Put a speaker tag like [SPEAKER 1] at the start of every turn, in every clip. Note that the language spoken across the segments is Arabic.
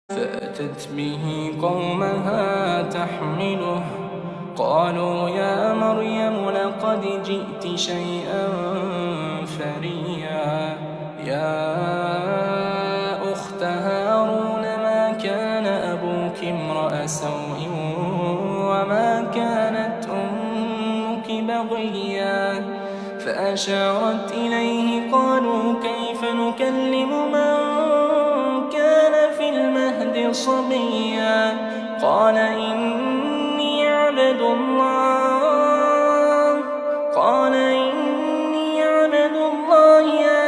[SPEAKER 1] فأتت به قومها تحمله قالوا يا مريم لقد جئت شيئا فريا يا أخت هارون ما كان أبوك امرأ سوء وما كانت أمك بغيا فأشارت إليه قالوا كيف نكلم من كان في المهد صبيا قال إني عبد الله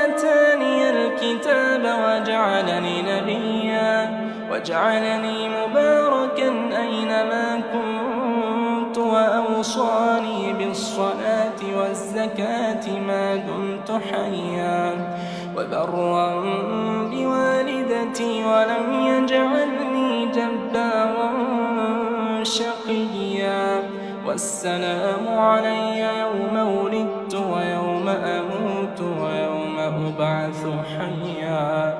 [SPEAKER 1] آتاني الكتاب وجعلني مباركا أينما كنت وأوصاني بالصلاة والزكاة ما دمت حيا وبرا بوالدتي ولم يجعلني جبارا شقيا والسلام علي يوم ولدت ويوم أموت ويوم أبعث حيا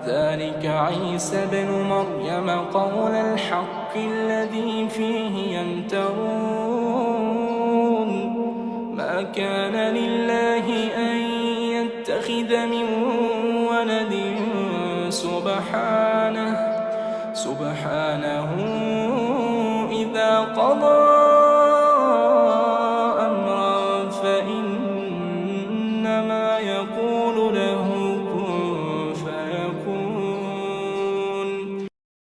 [SPEAKER 1] ذلك عيسى بن مريم قول الحق الذي فيه يمترون ما كان لله أن يتخذ من ولد سبحانه إذا قضى